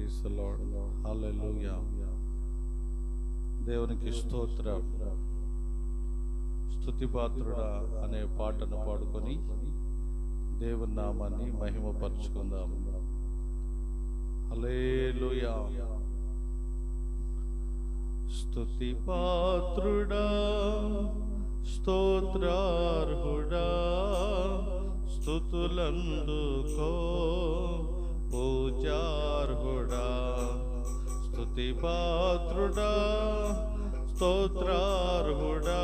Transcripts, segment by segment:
Praise the lord. హల్లెలూయా. దేవునికి స్తోత్రం. స్తుతిపాత్రుడా అనే పాటను పాడుకొని దేవుని నామాన్ని మహిమపరచుకుందాం. హల్లెలూయా. స్తుతిపాత్రుడా, స్తోత్రార్హుడా, స్తుతులందుకో పూజార్హుడా. స్తుతిపాత్రుడా, స్తోత్రార్హుడా,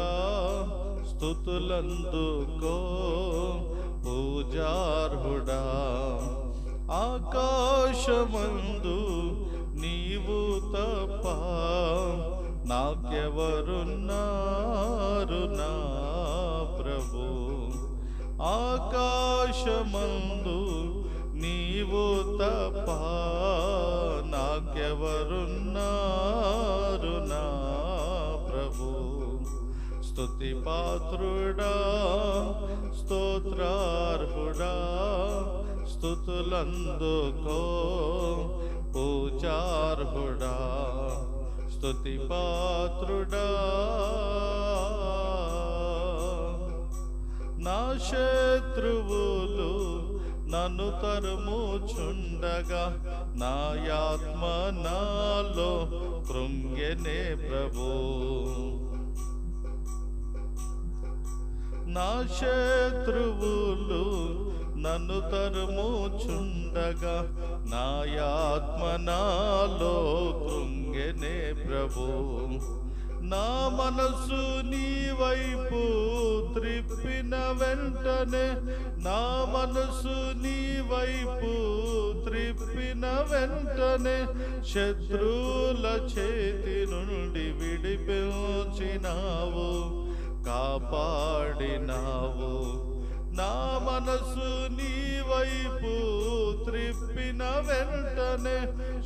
స్తుతులందుకో పూజార్హుడా. ఆకాశమందు నీవు తప్ప నాకెవరున్నారు నా ప్రభు. ఆకాశమందు నీవు తప్ప నాకెవరున్నారు నా ప్రభు. స్తుతిపాత్రుడా, స్తోత్రార్హుడా, స్తుతులందుకో పూజార్హుడా. స్తుతిపాత్రుడా, నా శత్రువులు నన్ను తరుముచుండగా నా ఆత్మ నాలో కృంగెనే ప్రభు. నా శత్రువులు నన్ను తరుముచుండగా నా ఆత్మ నాలో కృంగెనే ప్రభు. నా మనసు నీ వైపు త్రిప్పిన వెంటనే, నా మనసు నీ వైపు త్రిప్పిన వెంటనే శత్రువుల చేతి నుండి విడిపించినావు, కాపాడినావు. నా మనసు నీ వైపు త్రిప్పిన వెంటనే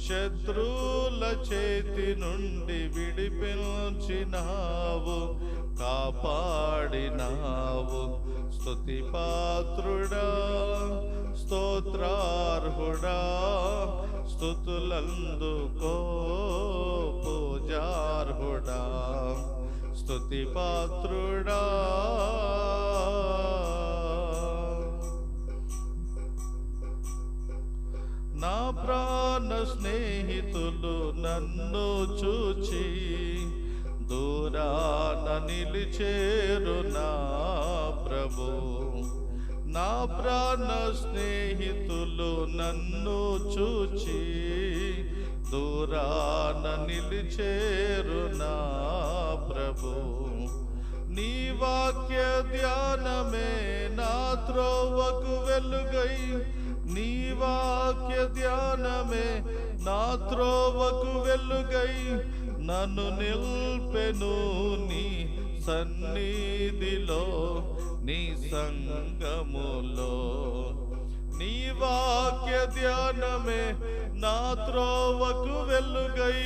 శత్రువుల చేతి నుండి విడిపించినావు, కాపాడినావు. స్తుతిపాత్రుడా, స్తోత్రార్హుడా, స్తుతులందుకో పూజార్హుడా. స్తుతిపాత్రుడా, నా ప్రాణ స్నేహితులు నన్ను చూచి దూరాన నిలిచేరు నా ప్రభు. నా ప్రాణ స్నేహితులు నన్ను చూచి దూరాన నిలిచేరు నా ప్రభు. నీ వాక్య ధ్యానమే నా త్రోవకు వెలుగై, నీ వాక్య ధ్యానమే నా త్రోవకు వెలుగై నన్ను నిల్పెను నీ సన్నిధిలో, నీ సంగములో. నీ వాక్య ధ్యానమే నా త్రోవకు వెలుగై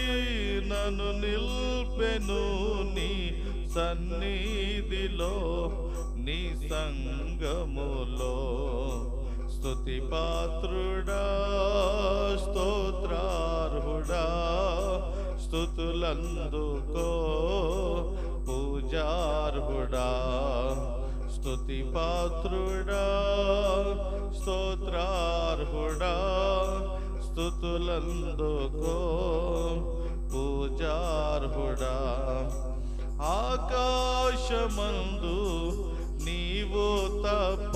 నన్ను నిల్పెను నీ సన్నిధిలో, నీ సంగములో. స్తుతిపాత్రుడా, స్తోత్రార్హుడా, స్తుతులందుకో పూజార్హుడా. స్తుతిపాత్రుడా, స్తోత్రార్హుడా, స్తుతులందుకో పూజార్హుడా. ఆకాశమందు నీవు తప్ప,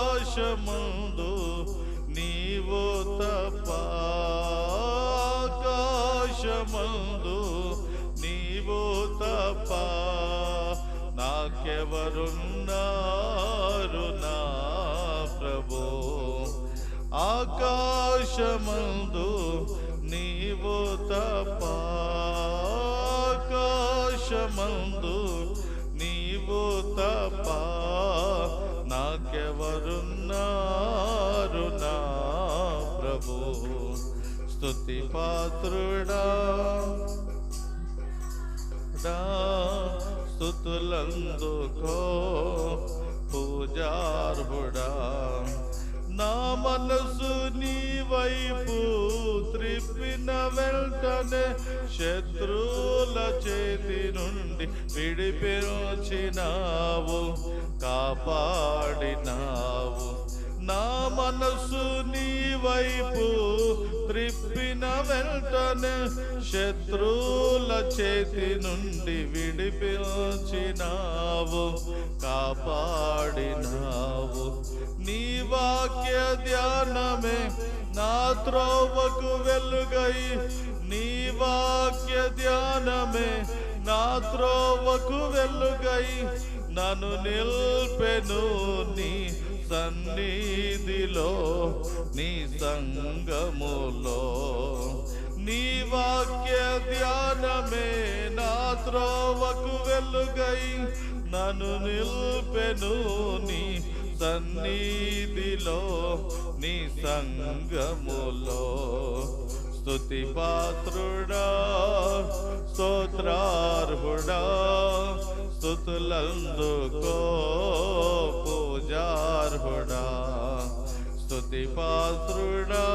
ఆకాశమందు నీవు తప్ప, ఆకాశమందు నీవు తప్ప నాకెవరున్నారు నా ప్రభు. ఆకాశమందు నీవు తప్ప, ఆకాశమందు నీవు తప్ప నాకెవరున్నారు నా ప్రభు. స్తుతిపాత్రుడా, స్తుతులందుకో పూజార్హుడా. నా మనసు నీ వైపు త్రిప్పిన వెంటనే శత్రువుల చేతి నుండి విడిపించినావు, కాపాడినావు. నా మనసు నీ వైపు త్రిప్పిన వెంటనే శత్రువుల చేతి నుండి విడిపించినావు, కాపాడినావు. నీ వాక్య ధ్యానమే నా త్రోవకు వెలుగై, నీ వాక్య ధ్యానమే నా త్రోవకు వెలుగై నన్ను నిల్పెను నీ సన్నిధిలో, నీ సంగములో. నీ వాక్య ధ్యానమే నా త్రోవకు వెలుగై నన్ను నిల్పెను నీ సన్నిధిలో, నీ సంగములో. స్తుతి పాత్రుడా, స్తోత్రార్హుడా, స్తుతులందుకో పూజార్హుడా. స్తుతి పాత్రుడా,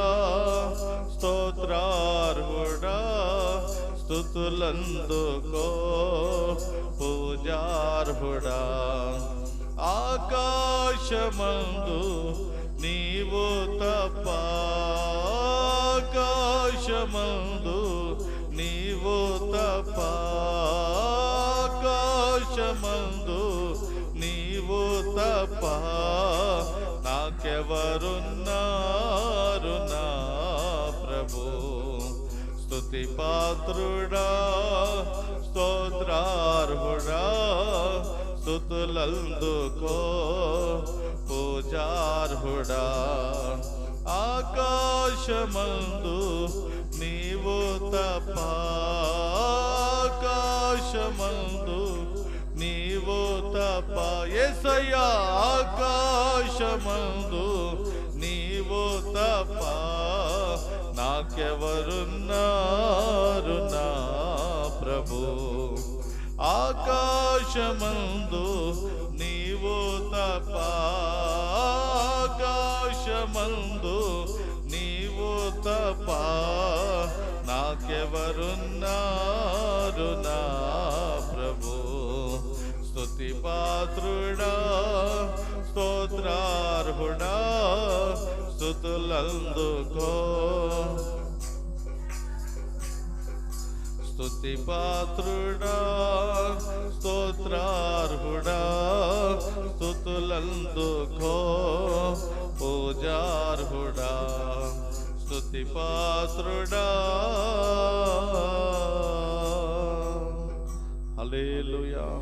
స్తోత్రార్హుడా, స్తుతులందుకో పూజార్హుడా. ఆకాశమందు నీవు తప్ప, ఆకాశమందు నీవు తప్ప, ఆకాశమందు నీవు తప్ప నాకెవరున్నారు నా ప్రభు. స్తుతి పాత్రుడా, స్తోత్రార్హుడా, స్తుతులందుకో పూజార్హుడా. ఆకాశమందు నీవు తప్ప, ఆకాశమందు నీవు తప్ప, యేసయ్యా ఆకాశమందు నీవు తప్ప నాకెవరున్నారు నా ప్రభు. ఆకాశమందు నీవు తప్ప, ఆకాశమందు నీవు తప్ప నాకెవరున్నారు నా ప్రభు. స్తుతి పాత్రుడా, స్తోత్రార్హుడా, స్తుతులందుకో. స్తుతి పాత్రుడా, స్తోత్రార్హుడా, స్తుతులందుకో పూజార్హుడా. స్తుతి పాత్రుడా. హల్లెలూయా.